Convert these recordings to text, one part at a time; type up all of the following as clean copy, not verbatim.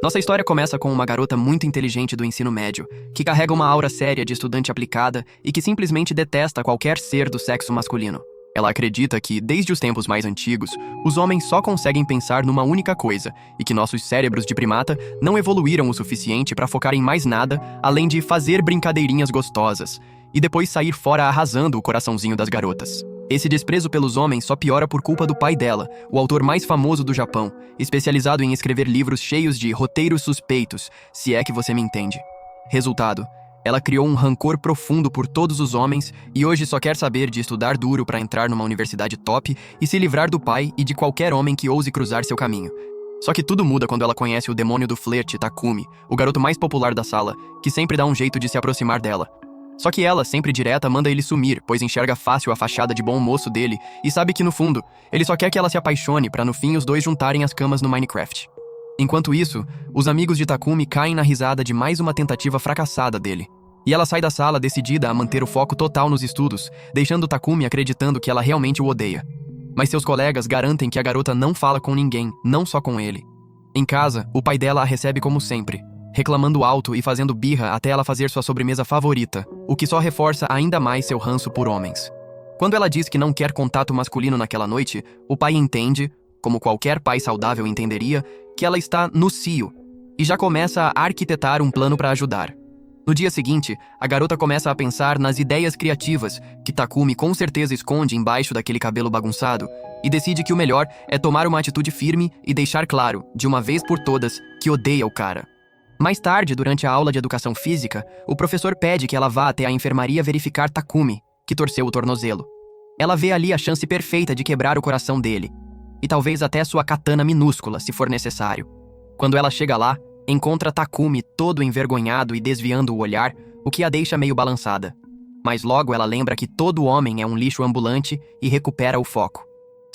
Nossa história começa com uma garota muito inteligente do ensino médio, que carrega uma aura séria de estudante aplicada e que simplesmente detesta qualquer ser do sexo masculino. Ela acredita que, desde os tempos mais antigos, os homens só conseguem pensar numa única coisa e que nossos cérebros de primata não evoluíram o suficiente para focar em mais nada além de fazer brincadeirinhas gostosas e depois sair fora arrasando o coraçãozinho das garotas. Esse desprezo pelos homens só piora por culpa do pai dela, o autor mais famoso do Japão, especializado em escrever livros cheios de roteiros suspeitos, se é que você me entende. Resultado: ela criou um rancor profundo por todos os homens e hoje só quer saber de estudar duro para entrar numa universidade top e se livrar do pai e de qualquer homem que ouse cruzar seu caminho. Só que tudo muda quando ela conhece o demônio do flerte, Takumi, o garoto mais popular da sala, que sempre dá um jeito de se aproximar dela. Só que ela, sempre direta, manda ele sumir, pois enxerga fácil a fachada de bom moço dele e sabe que, no fundo, ele só quer que ela se apaixone para no fim os dois juntarem as camas no Minecraft. Enquanto isso, os amigos de Takumi caem na risada de mais uma tentativa fracassada dele. E ela sai da sala decidida a manter o foco total nos estudos, deixando Takumi acreditando que ela realmente o odeia. Mas seus colegas garantem que a garota não fala com ninguém, não só com ele. Em casa, o pai dela a recebe como sempre, reclamando alto e fazendo birra até ela fazer sua sobremesa favorita, o que só reforça ainda mais seu ranço por homens. Quando ela diz que não quer contato masculino naquela noite, o pai entende, como qualquer pai saudável entenderia, que ela está no cio, e já começa a arquitetar um plano para ajudar. No dia seguinte, a garota começa a pensar nas ideias criativas que Takumi com certeza esconde embaixo daquele cabelo bagunçado e decide que o melhor é tomar uma atitude firme e deixar claro, de uma vez por todas, que odeia o cara. Mais tarde, durante a aula de educação física, o professor pede que ela vá até a enfermaria verificar Takumi, que torceu o tornozelo. Ela vê ali a chance perfeita de quebrar o coração dele, e talvez até sua katana minúscula, se for necessário. Quando ela chega lá, encontra Takumi todo envergonhado e desviando o olhar, o que a deixa meio balançada. Mas logo ela lembra que todo homem é um lixo ambulante e recupera o foco.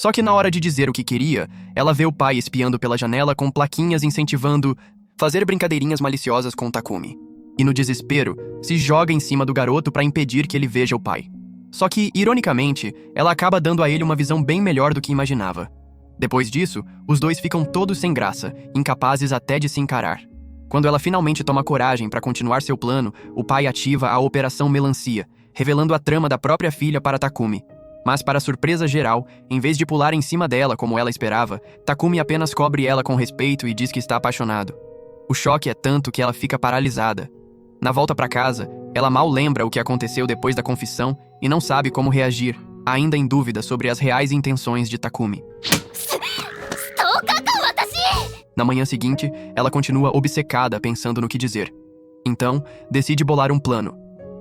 Só que na hora de dizer o que queria, ela vê o pai espiando pela janela com plaquinhas incentivando fazer brincadeirinhas maliciosas com Takumi. E no desespero, se joga em cima do garoto para impedir que ele veja o pai. Só que, ironicamente, ela acaba dando a ele uma visão bem melhor do que imaginava. Depois disso, os dois ficam todos sem graça, incapazes até de se encarar. Quando ela finalmente toma coragem para continuar seu plano, o pai ativa a Operação Melancia, revelando a trama da própria filha para Takumi. Mas, para surpresa geral, em vez de pular em cima dela como ela esperava, Takumi apenas cobre ela com respeito e diz que está apaixonado. O choque é tanto que ela fica paralisada. Na volta para casa, ela mal lembra o que aconteceu depois da confissão e não sabe como reagir, ainda em dúvida sobre as reais intenções de Takumi. Na manhã seguinte, ela continua obcecada pensando no que dizer. Então, decide bolar um plano.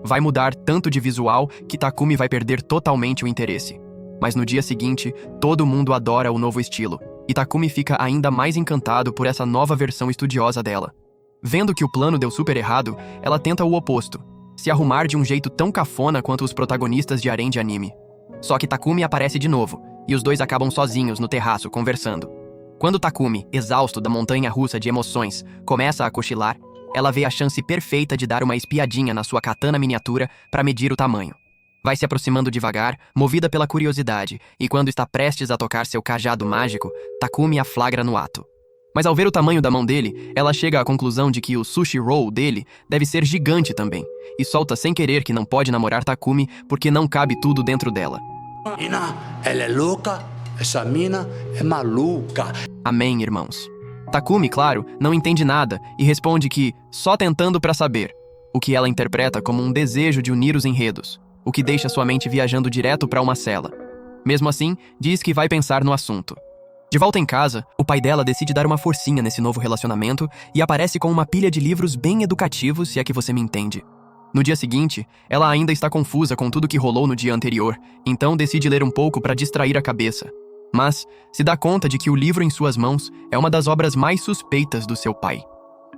Vai mudar tanto de visual que Takumi vai perder totalmente o interesse. Mas no dia seguinte, todo mundo adora o novo estilo, e Takumi fica ainda mais encantado por essa nova versão estudiosa dela. Vendo que o plano deu super errado, ela tenta o oposto, se arrumar de um jeito tão cafona quanto os protagonistas de harém de anime. Só que Takumi aparece de novo, e os dois acabam sozinhos no terraço conversando. Quando Takumi, exausto da montanha-russa de emoções, começa a cochilar, ela vê a chance perfeita de dar uma espiadinha na sua katana miniatura para medir o tamanho. Vai se aproximando devagar, movida pela curiosidade, e quando está prestes a tocar seu cajado mágico, Takumi a flagra no ato. Mas ao ver o tamanho da mão dele, ela chega à conclusão de que o sushi roll dele deve ser gigante também, e solta sem querer que não pode namorar Takumi porque não cabe tudo dentro dela. Mina, ela é louca, essa mina é maluca. Amém, irmãos. Takumi, claro, não entende nada e responde que só tentando pra saber, o que ela interpreta como um desejo de unir os enredos, o que deixa sua mente viajando direto pra uma cela. Mesmo assim, diz que vai pensar no assunto. De volta em casa, o pai dela decide dar uma forcinha nesse novo relacionamento e aparece com uma pilha de livros bem educativos, se é que você me entende. No dia seguinte, ela ainda está confusa com tudo que rolou no dia anterior, então decide ler um pouco para distrair a cabeça. Mas se dá conta de que o livro em suas mãos é uma das obras mais suspeitas do seu pai.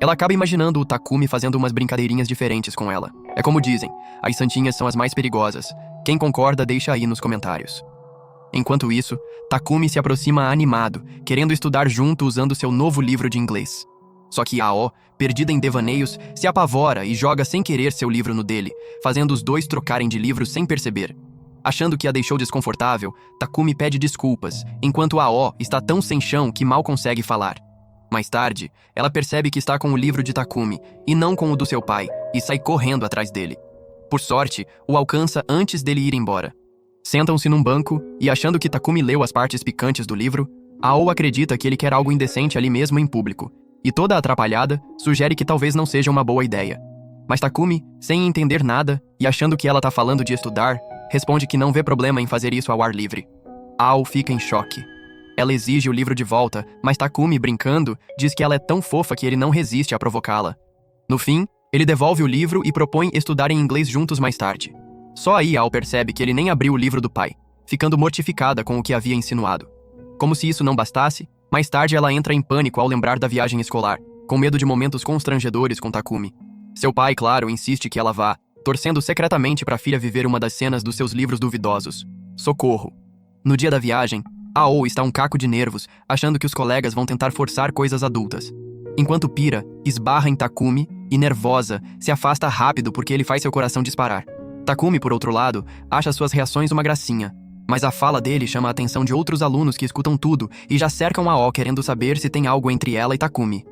Ela acaba imaginando o Takumi fazendo umas brincadeirinhas diferentes com ela. É como dizem, as santinhas são as mais perigosas. Quem concorda, deixa aí nos comentários. Enquanto isso, Takumi se aproxima animado, querendo estudar junto usando seu novo livro de inglês. Só que Ao, perdida em devaneios, se apavora e joga sem querer seu livro no dele, fazendo os dois trocarem de livro sem perceber. Achando que a deixou desconfortável, Takumi pede desculpas, enquanto Ao está tão sem chão que mal consegue falar. Mais tarde, ela percebe que está com o livro de Takumi e não com o do seu pai e sai correndo atrás dele. Por sorte, o alcança antes dele ir embora. Sentam-se num banco e, achando que Takumi leu as partes picantes do livro, Ao acredita que ele quer algo indecente ali mesmo em público, e toda atrapalhada, sugere que talvez não seja uma boa ideia. Mas Takumi, sem entender nada e achando que ela tá falando de estudar, responde que não vê problema em fazer isso ao ar livre. Ao fica em choque. Ela exige o livro de volta, mas Takumi, brincando, diz que ela é tão fofa que ele não resiste a provocá-la. No fim, ele devolve o livro e propõe estudar em inglês juntos mais tarde. Só aí Ao percebe que ele nem abriu o livro do pai, ficando mortificada com o que havia insinuado. Como se isso não bastasse, mais tarde ela entra em pânico ao lembrar da viagem escolar, com medo de momentos constrangedores com Takumi. Seu pai, claro, insiste que ela vá, torcendo secretamente para a filha viver uma das cenas dos seus livros duvidosos. Socorro! No dia da viagem, Ao está um caco de nervos, achando que os colegas vão tentar forçar coisas adultas. Enquanto pira, esbarra em Takumi e, nervosa, se afasta rápido porque ele faz seu coração disparar. Takumi, por outro lado, acha suas reações uma gracinha, mas a fala dele chama a atenção de outros alunos que escutam tudo e já cercam Ao querendo saber se tem algo entre ela e Takumi.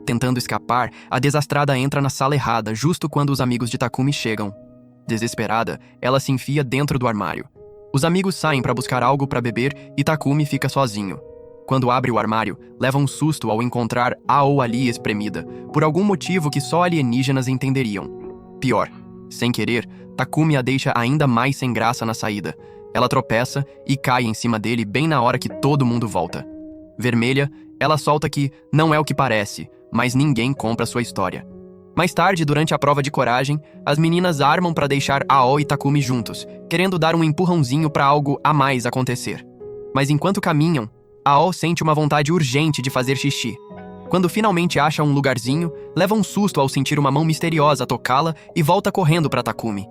Tentando escapar, a desastrada entra na sala errada justo quando os amigos de Takumi chegam. Desesperada, ela se enfia dentro do armário. Os amigos saem para buscar algo para beber e Takumi fica sozinho. Quando abre o armário, leva um susto ao encontrar Ao ali espremida, por algum motivo que só alienígenas entenderiam. Pior, sem querer, Takumi a deixa ainda mais sem graça na saída. Ela tropeça e cai em cima dele bem na hora que todo mundo volta. Vermelha, ela solta que não é o que parece, mas ninguém compra sua história. Mais tarde, durante a prova de coragem, as meninas armam para deixar Ao e Takumi juntos, querendo dar um empurrãozinho para algo a mais acontecer. Mas enquanto caminham, Ao sente uma vontade urgente de fazer xixi. Quando finalmente acha um lugarzinho, leva um susto ao sentir uma mão misteriosa tocá-la e volta correndo para Takumi.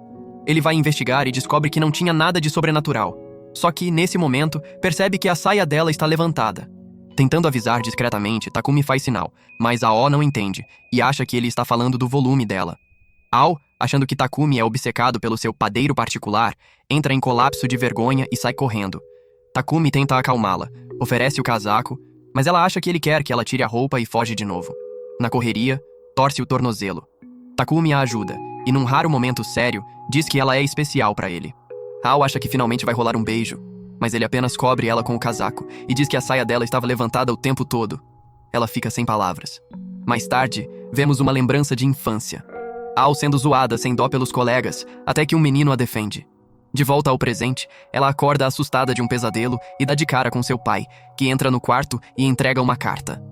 Ele vai investigar e descobre que não tinha nada de sobrenatural. Só que, nesse momento, percebe que a saia dela está levantada. Tentando avisar discretamente, Takumi faz sinal, mas Ao não entende e acha que ele está falando do volume dela. Ao, achando que Takumi é obcecado pelo seu padeiro particular, entra em colapso de vergonha e sai correndo. Takumi tenta acalmá-la, oferece o casaco, mas ela acha que ele quer que ela tire a roupa e foge de novo. Na correria, torce o tornozelo. Takumi a ajuda, e num raro momento sério, diz que ela é especial para ele. Ao acha que finalmente vai rolar um beijo, mas ele apenas cobre ela com o casaco e diz que a saia dela estava levantada o tempo todo. Ela fica sem palavras. Mais tarde, vemos uma lembrança de infância. Ao sendo zoada sem dó pelos colegas, até que um menino a defende. De volta ao presente, ela acorda assustada de um pesadelo e dá de cara com seu pai, que entra no quarto e entrega uma carta.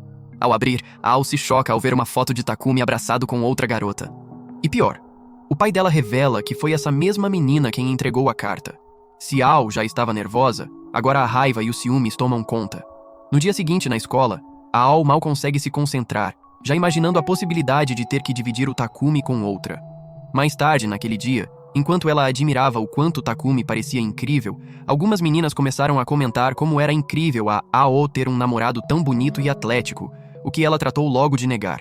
Ao abrir, Ao se choca ao ver uma foto de Takumi abraçado com outra garota. E pior, o pai dela revela que foi essa mesma menina quem entregou a carta. Se Ao já estava nervosa, agora a raiva e os ciúmes tomam conta. No dia seguinte, na escola, Ao mal consegue se concentrar, já imaginando a possibilidade de ter que dividir o Takumi com outra. Mais tarde, naquele dia, enquanto ela admirava o quanto Takumi parecia incrível, algumas meninas começaram a comentar como era incrível a Ao ter um namorado tão bonito e atlético, o que ela tratou logo de negar.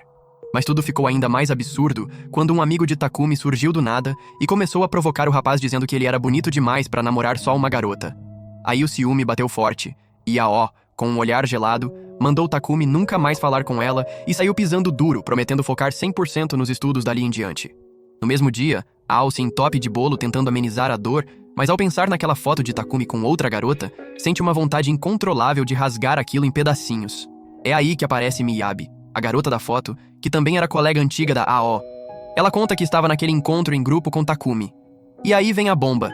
Mas tudo ficou ainda mais absurdo quando um amigo de Takumi surgiu do nada e começou a provocar o rapaz dizendo que ele era bonito demais para namorar só uma garota. Aí o ciúme bateu forte, e Ao, com um olhar gelado, mandou Takumi nunca mais falar com ela e saiu pisando duro, prometendo focar 100% nos estudos dali em diante. No mesmo dia, Ao se entope de bolo tentando amenizar a dor, mas ao pensar naquela foto de Takumi com outra garota, sente uma vontade incontrolável de rasgar aquilo em pedacinhos. É aí que aparece Miyabi, a garota da foto, que também era colega antiga da Ao. Ela conta que estava naquele encontro em grupo com Takumi. E aí vem a bomba.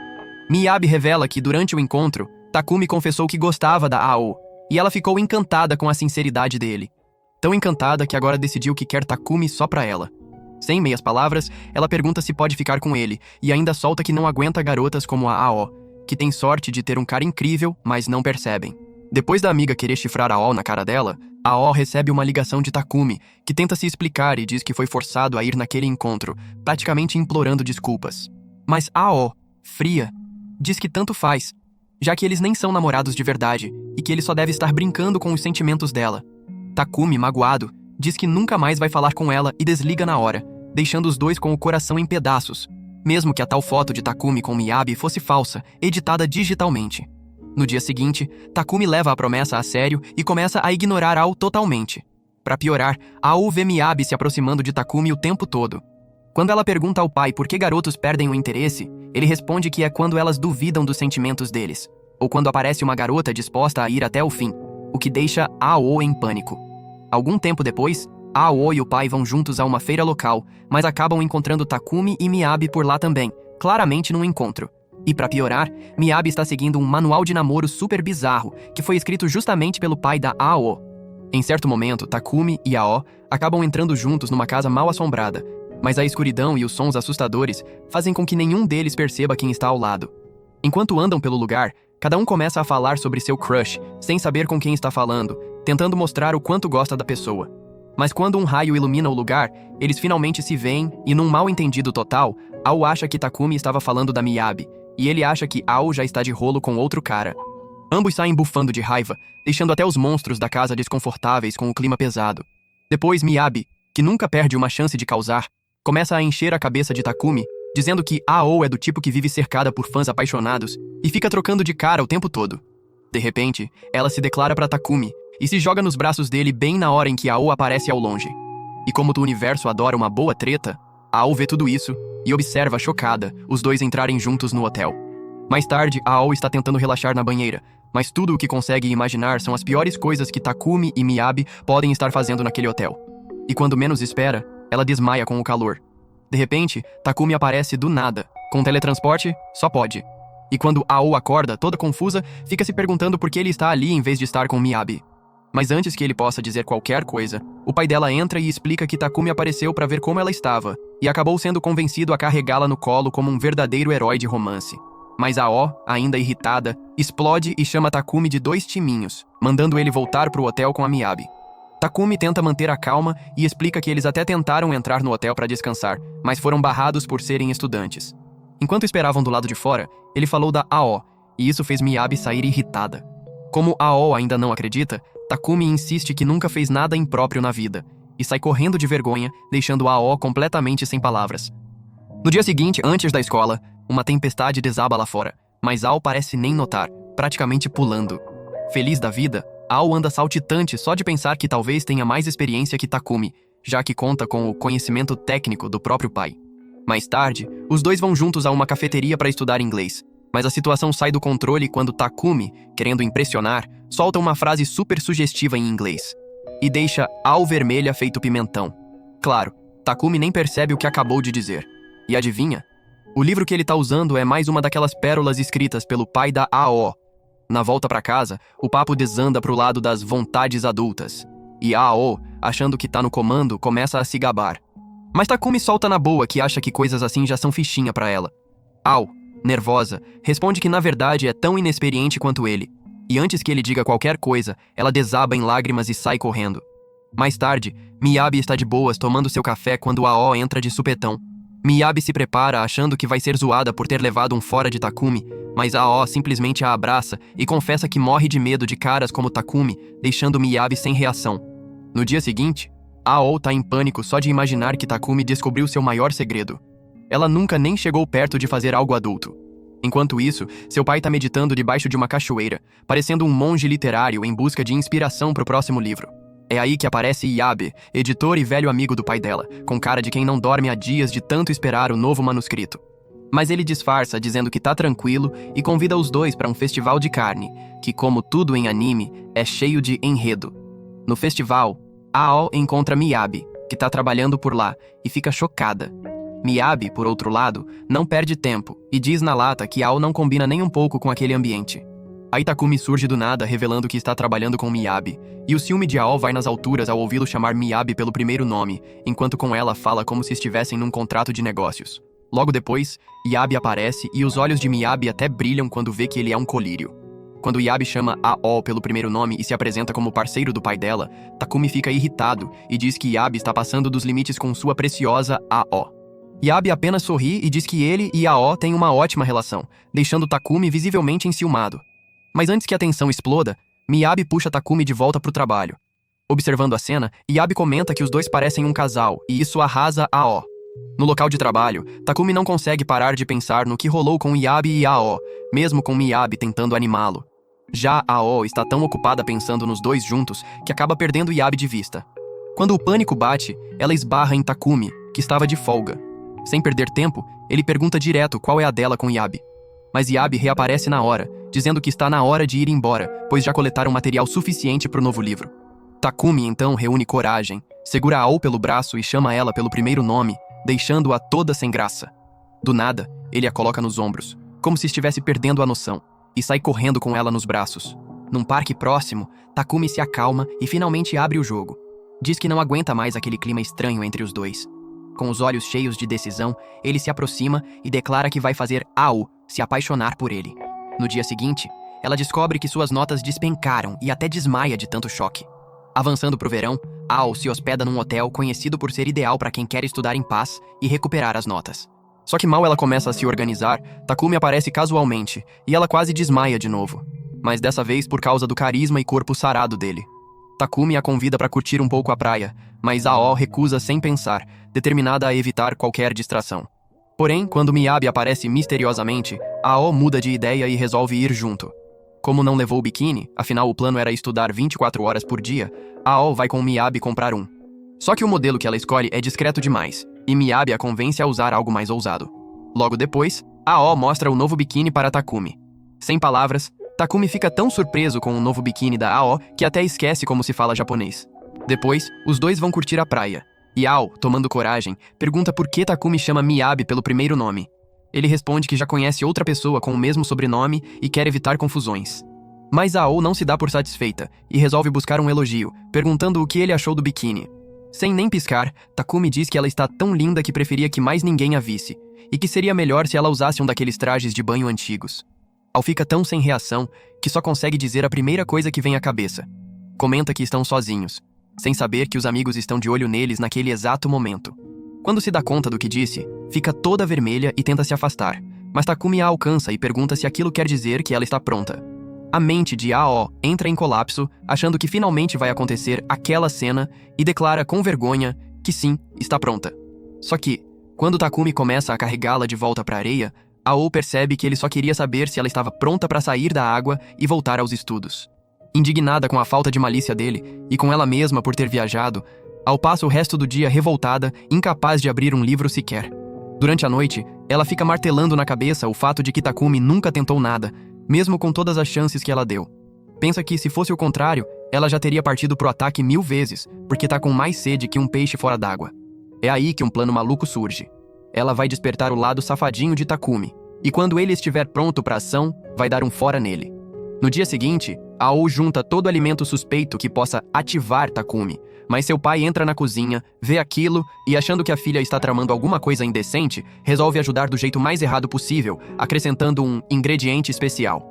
Miyabi revela que, durante o encontro, Takumi confessou que gostava da Ao, e ela ficou encantada com a sinceridade dele. Tão encantada que agora decidiu que quer Takumi só pra ela. Sem meias palavras, ela pergunta se pode ficar com ele, e ainda solta que não aguenta garotas como a Ao, que tem sorte de ter um cara incrível, mas não percebem. Depois da amiga querer chifrar a Ao na cara dela, a Ao recebe uma ligação de Takumi, que tenta se explicar e diz que foi forçado a ir naquele encontro, praticamente implorando desculpas. Mas a Ao, fria, diz que tanto faz, já que eles nem são namorados de verdade e que ele só deve estar brincando com os sentimentos dela. Takumi, magoado, diz que nunca mais vai falar com ela e desliga na hora, deixando os dois com o coração em pedaços, mesmo que a tal foto de Takumi com Miyabi fosse falsa, editada digitalmente. No dia seguinte, Takumi leva a promessa a sério e começa a ignorar Ao totalmente. Pra piorar, Ao vê Miyabi se aproximando de Takumi o tempo todo. Quando ela pergunta ao pai por que garotos perdem o interesse, ele responde que é quando elas duvidam dos sentimentos deles, ou quando aparece uma garota disposta a ir até o fim, o que deixa Ao em pânico. Algum tempo depois, Ao e o pai vão juntos a uma feira local, mas acabam encontrando Takumi e Miyabi por lá também, claramente num encontro. E pra piorar, Miyabi está seguindo um manual de namoro super bizarro, que foi escrito justamente pelo pai da Ao. Em certo momento, Takumi e Ao acabam entrando juntos numa casa mal assombrada, mas a escuridão e os sons assustadores fazem com que nenhum deles perceba quem está ao lado. Enquanto andam pelo lugar, cada um começa a falar sobre seu crush, sem saber com quem está falando, tentando mostrar o quanto gosta da pessoa. Mas quando um raio ilumina o lugar, eles finalmente se veem e, num mal-entendido total, Ao acha que Takumi estava falando da Miyabi, e ele acha que Ao já está de rolo com outro cara. Ambos saem bufando de raiva, deixando até os monstros da casa desconfortáveis com o clima pesado. Depois Miyabi, que nunca perde uma chance de causar, começa a encher a cabeça de Takumi, dizendo que Ao é do tipo que vive cercada por fãs apaixonados e fica trocando de cara o tempo todo. De repente, ela se declara para Takumi e se joga nos braços dele bem na hora em que Ao aparece ao longe. E como o universo adora uma boa treta, Ao vê tudo isso e observa, chocada, os dois entrarem juntos no hotel. Mais tarde, Ao está tentando relaxar na banheira, mas tudo o que consegue imaginar são as piores coisas que Takumi e Miyabi podem estar fazendo naquele hotel. E quando menos espera, ela desmaia com o calor. De repente, Takumi aparece do nada. Com teletransporte, só pode. E quando Ao acorda, toda confusa, fica se perguntando por que ele está ali em vez de estar com Miyabi. Mas antes que ele possa dizer qualquer coisa, o pai dela entra e explica que Takumi apareceu para ver como ela estava, e acabou sendo convencido a carregá-la no colo como um verdadeiro herói de romance. Mas Ao, ainda irritada, explode e chama Takumi de 2 timinhos, mandando ele voltar pro hotel com a Miyabi. Takumi tenta manter a calma e explica que eles até tentaram entrar no hotel para descansar, mas foram barrados por serem estudantes. Enquanto esperavam do lado de fora, ele falou da Ao, e isso fez Miyabi sair irritada. Como Ao ainda não acredita, Takumi insiste que nunca fez nada impróprio na vida, e sai correndo de vergonha, deixando Ao completamente sem palavras. No dia seguinte, antes da escola, uma tempestade desaba lá fora, mas Ao parece nem notar, praticamente pulando. Feliz da vida, Ao anda saltitante só de pensar que talvez tenha mais experiência que Takumi, já que conta com o conhecimento técnico do próprio pai. Mais tarde, os dois vão juntos a uma cafeteria para estudar inglês, mas a situação sai do controle quando Takumi, querendo impressionar, solta uma frase super sugestiva em inglês e deixa Ao vermelha feito pimentão. Claro, Takumi nem percebe o que acabou de dizer. E adivinha? O livro que ele tá usando é mais uma daquelas pérolas escritas pelo pai da Ao. Na volta pra casa, o papo desanda pro lado das vontades adultas. E a Ao, achando que tá no comando, começa a se gabar. Mas Takumi solta na boa que acha que coisas assim já são fichinha pra ela. Ao, nervosa, responde que na verdade é tão inexperiente quanto ele. E antes que ele diga qualquer coisa, ela desaba em lágrimas e sai correndo. Mais tarde, Miyabi está de boas tomando seu café quando a Ao entra de supetão. Miyabi se prepara achando que vai ser zoada por ter levado um fora de Takumi, mas a Ao simplesmente a abraça e confessa que morre de medo de caras como Takumi, deixando Miyabi sem reação. No dia seguinte, a Ao tá em pânico só de imaginar que Takumi descobriu seu maior segredo. Ela nunca nem chegou perto de fazer algo adulto. Enquanto isso, seu pai tá meditando debaixo de uma cachoeira, parecendo um monge literário em busca de inspiração pro próximo livro. É aí que aparece Yabe, editor e velho amigo do pai dela, com cara de quem não dorme há dias de tanto esperar o novo manuscrito. Mas ele disfarça dizendo que tá tranquilo e convida os dois para um festival de carne, que, como tudo em anime, é cheio de enredo. No festival, Ao encontra Miyabi, que tá trabalhando por lá, e fica chocada. Miyabi, por outro lado, não perde tempo e diz na lata que Ao não combina nem um pouco com aquele ambiente. Aí Takumi surge do nada revelando que está trabalhando com Miyabi, e o ciúme de Ao vai nas alturas ao ouvi-lo chamar Miyabi pelo primeiro nome, enquanto com ela fala como se estivessem num contrato de negócios. Logo depois, Yabe aparece e os olhos de Miyabi até brilham quando vê que ele é um colírio. Quando Yabe chama Ao pelo primeiro nome e se apresenta como parceiro do pai dela, Takumi fica irritado e diz que Yabe está passando dos limites com sua preciosa Ao. Yabe apenas sorri e diz que ele e Ao têm uma ótima relação, deixando Takumi visivelmente enciumado. Mas antes que a tensão exploda, Miyabi puxa Takumi de volta pro trabalho. Observando a cena, Yabe comenta que os dois parecem um casal, e isso arrasa Ao. No local de trabalho, Takumi não consegue parar de pensar no que rolou com Yabe e Ao, mesmo com Miyabi tentando animá-lo. Já Ao está tão ocupada pensando nos dois juntos que acaba perdendo Yabe de vista. Quando o pânico bate, ela esbarra em Takumi, que estava de folga. Sem perder tempo, ele pergunta direto qual é a dela com Yabi. Mas Yabi reaparece na hora, dizendo que está na hora de ir embora, pois já coletaram material suficiente para o novo livro. Takumi então reúne coragem, segura Ao pelo braço e chama ela pelo primeiro nome, deixando-a toda sem graça. Do nada, ele a coloca nos ombros, como se estivesse perdendo a noção, e sai correndo com ela nos braços. Num parque próximo, Takumi se acalma e finalmente abre o jogo. Diz que não aguenta mais aquele clima estranho entre os dois. Com os olhos cheios de decisão, ele se aproxima e declara que vai fazer Ao se apaixonar por ele. No dia seguinte, ela descobre que suas notas despencaram e até desmaia de tanto choque. Avançando pro verão, Ao se hospeda num hotel conhecido por ser ideal para quem quer estudar em paz e recuperar as notas. Só que mal ela começa a se organizar, Takumi aparece casualmente e ela quase desmaia de novo. Mas dessa vez por causa do carisma e corpo sarado dele. Takumi a convida para curtir um pouco a praia, mas Ao recusa sem pensar, determinada a evitar qualquer distração. Porém, quando Miyabi aparece misteriosamente, Ao muda de ideia e resolve ir junto. Como não levou o biquíni, afinal o plano era estudar 24 horas por dia, Ao vai com Miyabi comprar um. Só que o modelo que ela escolhe é discreto demais, e Miyabi a convence a usar algo mais ousado. Logo depois, Ao mostra o novo biquíni para Takumi. Sem palavras, Takumi fica tão surpreso com o novo biquíni da Ao que até esquece como se fala japonês. Depois, os dois vão curtir a praia. E Ao, tomando coragem, pergunta por que Takumi chama Miyabi pelo primeiro nome. Ele responde que já conhece outra pessoa com o mesmo sobrenome e quer evitar confusões. Mas Ao não se dá por satisfeita e resolve buscar um elogio, perguntando o que ele achou do biquíni. Sem nem piscar, Takumi diz que ela está tão linda que preferia que mais ninguém a visse, e que seria melhor se ela usasse um daqueles trajes de banho antigos. Ao fica tão sem reação que só consegue dizer a primeira coisa que vem à cabeça. Comenta que estão sozinhos, sem saber que os amigos estão de olho neles naquele exato momento. Quando se dá conta do que disse, fica toda vermelha e tenta se afastar, mas Takumi a alcança e pergunta se aquilo quer dizer que ela está pronta. A mente de Ao entra em colapso, achando que finalmente vai acontecer aquela cena e declara com vergonha que sim, está pronta. Só que, quando Takumi começa a carregá-la de volta para a areia, Ao percebe que ele só queria saber se ela estava pronta para sair da água e voltar aos estudos. Indignada com a falta de malícia dele e com ela mesma por ter viajado, Ao passa o resto do dia revoltada, incapaz de abrir um livro sequer. Durante a noite, ela fica martelando na cabeça o fato de que Takumi nunca tentou nada, mesmo com todas as chances que ela deu. Pensa que, se fosse o contrário, ela já teria partido pro ataque 1000 vezes, porque tá com mais sede que um peixe fora d'água. É aí que um plano maluco surge. Ela vai despertar o lado safadinho de Takumi, e quando ele estiver pronto pra ação, vai dar um fora nele. No dia seguinte, Ao junta todo alimento suspeito que possa ativar Takumi, mas seu pai entra na cozinha, vê aquilo e, achando que a filha está tramando alguma coisa indecente, resolve ajudar do jeito mais errado possível, acrescentando um ingrediente especial.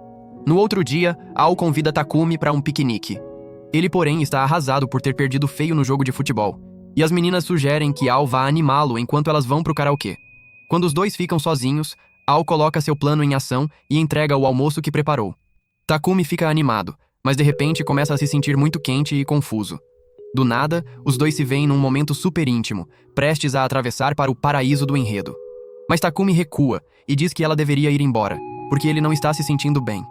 No outro dia, Ao convida Takumi para um piquenique. Ele, porém, está arrasado por ter perdido feio no jogo de futebol, e as meninas sugerem que Ao vá animá-lo enquanto elas vão pro karaokê. Quando os dois ficam sozinhos, Ao coloca seu plano em ação e entrega o almoço que preparou. Takumi fica animado, mas de repente começa a se sentir muito quente e confuso. Do nada, os dois se veem num momento super íntimo, prestes a atravessar para o paraíso do enredo. Mas Takumi recua e diz que ela deveria ir embora, porque ele não está se sentindo bem.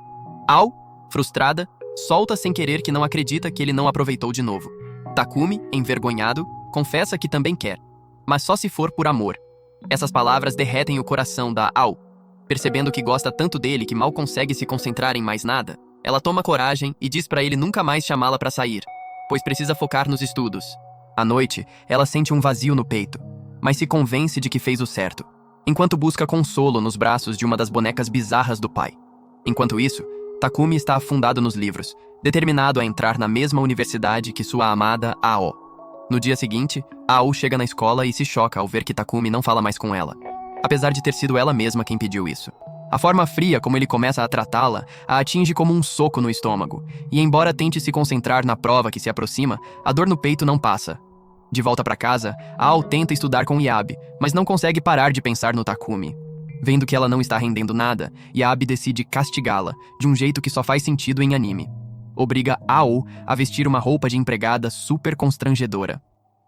Ao, frustrada, solta sem querer que não acredita que ele não aproveitou de novo. Takumi, envergonhado, confessa que também quer, mas só se for por amor. Essas palavras derretem o coração da Ao. Percebendo que gosta tanto dele que mal consegue se concentrar em mais nada, ela toma coragem e diz pra ele nunca mais chamá-la pra sair, pois precisa focar nos estudos. À noite, ela sente um vazio no peito, mas se convence de que fez o certo, enquanto busca consolo nos braços de uma das bonecas bizarras do pai. Enquanto isso, Takumi está afundado nos livros, determinado a entrar na mesma universidade que sua amada Ao. No dia seguinte, Ao chega na escola e se choca ao ver que Takumi não fala mais com ela, apesar de ter sido ela mesma quem pediu isso. A forma fria como ele começa a tratá-la a atinge como um soco no estômago, e embora tente se concentrar na prova que se aproxima, a dor no peito não passa. De volta para casa, Ao tenta estudar com Yabi, mas não consegue parar de pensar no Takumi. Vendo que ela não está rendendo nada, Yabi decide castigá-la, de um jeito que só faz sentido em anime. Obriga Ao a vestir uma roupa de empregada super constrangedora.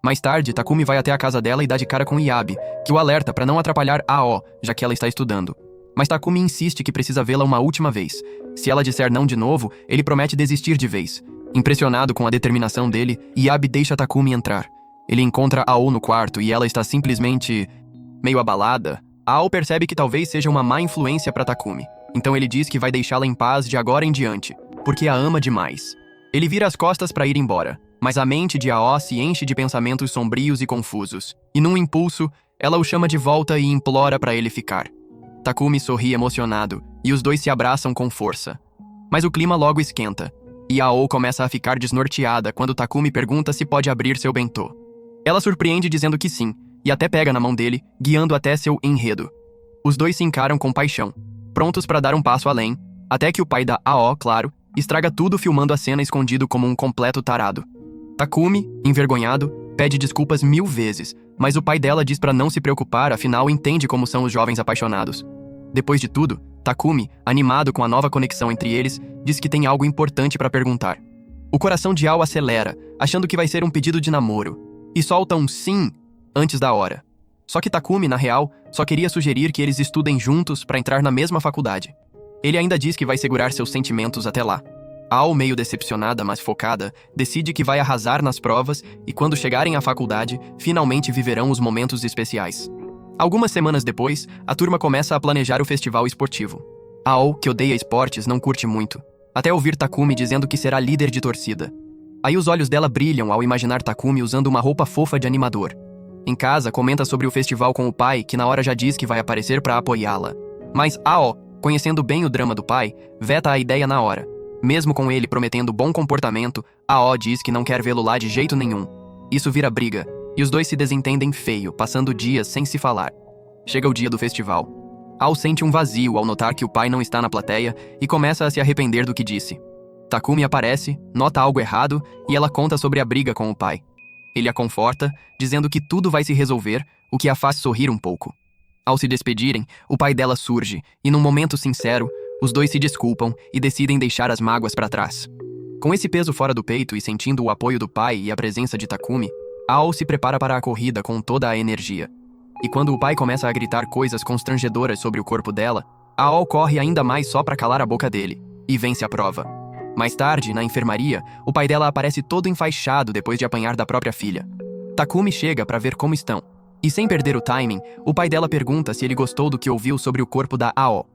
Mais tarde, Takumi vai até a casa dela e dá de cara com Yabi, que o alerta para não atrapalhar Ao, já que ela está estudando. Mas Takumi insiste que precisa vê-la uma última vez. Se ela disser não de novo, ele promete desistir de vez. Impressionado com a determinação dele, Yabe deixa Takumi entrar. Ele encontra Ao no quarto e ela está simplesmente meio abalada. Ao percebe que talvez seja uma má influência para Takumi. Então ele diz que vai deixá-la em paz de agora em diante, porque a ama demais. Ele vira as costas para ir embora, mas a mente de Ao se enche de pensamentos sombrios e confusos. E num impulso, ela o chama de volta e implora para ele ficar. Takumi sorri emocionado, e os dois se abraçam com força. Mas o clima logo esquenta, e Ao começa a ficar desnorteada quando Takumi pergunta se pode abrir seu bentô. Ela surpreende dizendo que sim, e até pega na mão dele, guiando até seu enredo. Os dois se encaram com paixão, prontos para dar um passo além, até que o pai da Ao, claro, estraga tudo filmando a cena escondido como um completo tarado. Takumi, envergonhado, pede desculpas 1000 vezes, mas o pai dela diz para não se preocupar, afinal entende como são os jovens apaixonados. Depois de tudo, Takumi, animado com a nova conexão entre eles, diz que tem algo importante para perguntar. O coração de Ao acelera, achando que vai ser um pedido de namoro, e solta um sim antes da hora. Só que Takumi, na real, só queria sugerir que eles estudem juntos para entrar na mesma faculdade. Ele ainda diz que vai segurar seus sentimentos até lá. Ao, meio decepcionada, mas focada, decide que vai arrasar nas provas e quando chegarem à faculdade, finalmente viverão os momentos especiais. Algumas semanas depois, a turma começa a planejar o festival esportivo. Ao, que odeia esportes, não curte muito, até ouvir Takumi dizendo que será líder de torcida. Aí os olhos dela brilham ao imaginar Takumi usando uma roupa fofa de animador. Em casa, comenta sobre o festival com o pai, que na hora já diz que vai aparecer para apoiá-la. Mas Ao, conhecendo bem o drama do pai, veta a ideia na hora. Mesmo com ele prometendo bom comportamento, Ao diz que não quer vê-lo lá de jeito nenhum. Isso vira briga, e os dois se desentendem feio, passando dias sem se falar. Chega o dia do festival. Ao sente um vazio ao notar que o pai não está na plateia e começa a se arrepender do que disse. Takumi aparece, nota algo errado e ela conta sobre a briga com o pai. Ele a conforta, dizendo que tudo vai se resolver, o que a faz sorrir um pouco. Ao se despedirem, o pai dela surge e, num momento sincero, os dois se desculpam e decidem deixar as mágoas para trás. Com esse peso fora do peito e sentindo o apoio do pai e a presença de Takumi, Ao se prepara para a corrida com toda a energia. E quando o pai começa a gritar coisas constrangedoras sobre o corpo dela, Ao corre ainda mais só para calar a boca dele, e vence a prova. Mais tarde, na enfermaria, o pai dela aparece todo enfaixado depois de apanhar da própria filha. Takumi chega para ver como estão. E sem perder o timing, o pai dela pergunta se ele gostou do que ouviu sobre o corpo da Ao.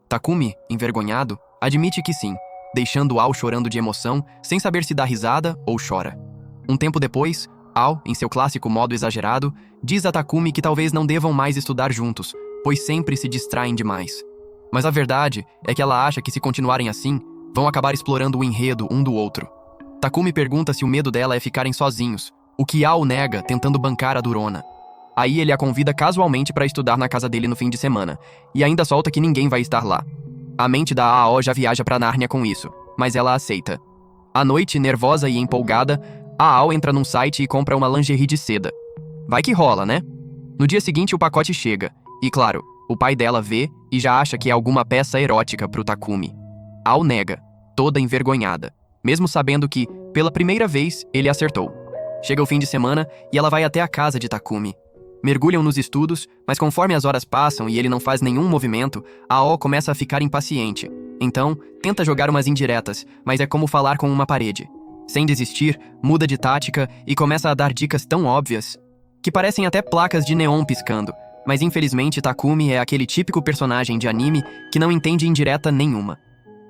Takumi, envergonhado, admite que sim, deixando Ao chorando de emoção, sem saber se dá risada ou chora. Um tempo depois, Ao, em seu clássico modo exagerado, diz a Takumi que talvez não devam mais estudar juntos, pois sempre se distraem demais. Mas a verdade é que ela acha que se continuarem assim, vão acabar explorando o enredo um do outro. Takumi pergunta se o medo dela é ficarem sozinhos, o que Ao nega tentando bancar a durona. Aí ele a convida casualmente para estudar na casa dele no fim de semana, e ainda solta que ninguém vai estar lá. A mente da Ao já viaja para Nárnia com isso, mas ela aceita. À noite, nervosa e empolgada, a Ao entra num site e compra uma lingerie de seda. Vai que rola, né? No dia seguinte o pacote chega, e claro, o pai dela vê e já acha que é alguma peça erótica pro Takumi. Ao nega, toda envergonhada, mesmo sabendo que, pela primeira vez, ele acertou. Chega o fim de semana e ela vai até a casa de Takumi. Mergulham nos estudos, mas conforme as horas passam e ele não faz nenhum movimento, a Ao começa a ficar impaciente. Então, tenta jogar umas indiretas, mas é como falar com uma parede. Sem desistir, muda de tática e começa a dar dicas tão óbvias que parecem até placas de neon piscando. Mas infelizmente Takumi é aquele típico personagem de anime que não entende indireta nenhuma.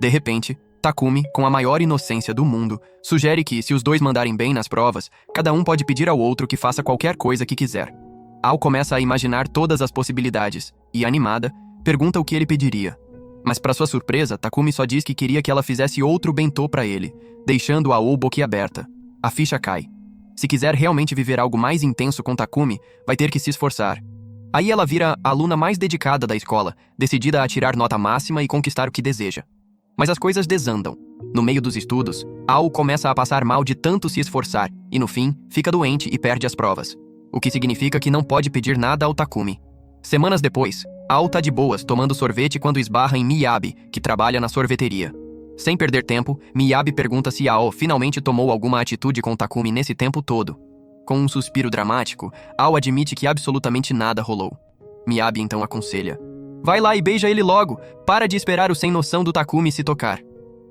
De repente, Takumi, com a maior inocência do mundo, sugere que, se os dois mandarem bem nas provas, cada um pode pedir ao outro que faça qualquer coisa que quiser. Ao começa a imaginar todas as possibilidades e, animada, pergunta o que ele pediria. Mas para sua surpresa, Takumi só diz que queria que ela fizesse outro bentô para ele, deixando Ao boquiaberta. A ficha cai. Se quiser realmente viver algo mais intenso com Takumi, vai ter que se esforçar. Aí ela vira a aluna mais dedicada da escola, decidida a tirar nota máxima e conquistar o que deseja. Mas as coisas desandam. No meio dos estudos, Ao começa a passar mal de tanto se esforçar e, no fim, fica doente e perde as provas. O que significa que não pode pedir nada ao Takumi. Semanas depois, Ao tá de boas tomando sorvete quando esbarra em Miyabi, que trabalha na sorveteria. Sem perder tempo, Miyabi pergunta se Ao finalmente tomou alguma atitude com Takumi nesse tempo todo. Com um suspiro dramático, Ao admite que absolutamente nada rolou. Miyabi então aconselha: vai lá e beija ele logo, para de esperar o sem noção do Takumi se tocar.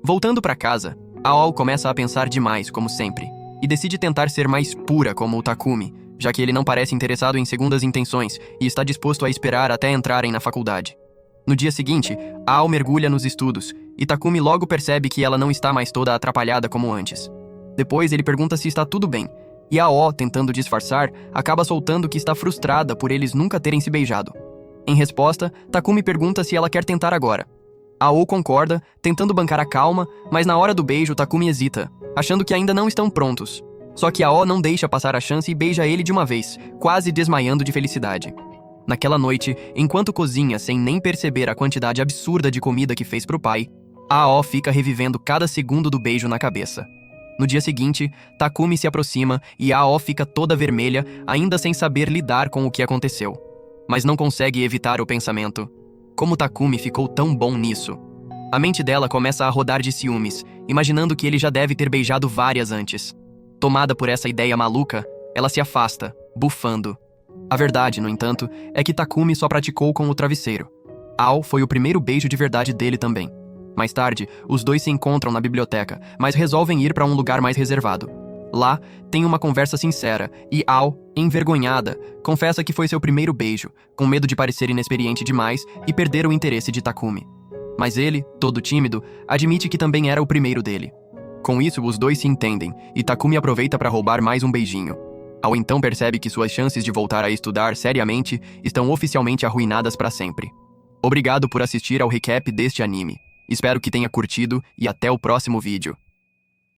Voltando para casa, Ao começa a pensar demais, como sempre, e decide tentar ser mais pura como o Takumi, já que ele não parece interessado em segundas intenções e está disposto a esperar até entrarem na faculdade. No dia seguinte, Ao mergulha nos estudos, e Takumi logo percebe que ela não está mais toda atrapalhada como antes. Depois ele pergunta se está tudo bem, e Ao, tentando disfarçar, acaba soltando que está frustrada por eles nunca terem se beijado. Em resposta, Takumi pergunta se ela quer tentar agora. Ao concorda, tentando bancar a calma, mas na hora do beijo Takumi hesita, achando que ainda não estão prontos. Só que Ao não deixa passar a chance e beija ele de uma vez, quase desmaiando de felicidade. Naquela noite, enquanto cozinha sem nem perceber a quantidade absurda de comida que fez pro pai, Ao fica revivendo cada segundo do beijo na cabeça. No dia seguinte, Takumi se aproxima e Ao fica toda vermelha, ainda sem saber lidar com o que aconteceu. Mas não consegue evitar o pensamento: como Takumi ficou tão bom nisso? A mente dela começa a rodar de ciúmes, imaginando que ele já deve ter beijado várias antes. Tomada por essa ideia maluca, ela se afasta, bufando. A verdade, no entanto, é que Takumi só praticou com o travesseiro. Ao foi o primeiro beijo de verdade dele também. Mais tarde, os dois se encontram na biblioteca, mas resolvem ir para um lugar mais reservado. Lá, tem uma conversa sincera, e Ao, envergonhada, confessa que foi seu primeiro beijo, com medo de parecer inexperiente demais e perder o interesse de Takumi. Mas ele, todo tímido, admite que também era o primeiro dele. Com isso, os dois se entendem, e Takumi aproveita para roubar mais um beijinho. Ao então percebe que suas chances de voltar a estudar seriamente estão oficialmente arruinadas para sempre. Obrigado por assistir ao recap deste anime. Espero que tenha curtido e até o próximo vídeo.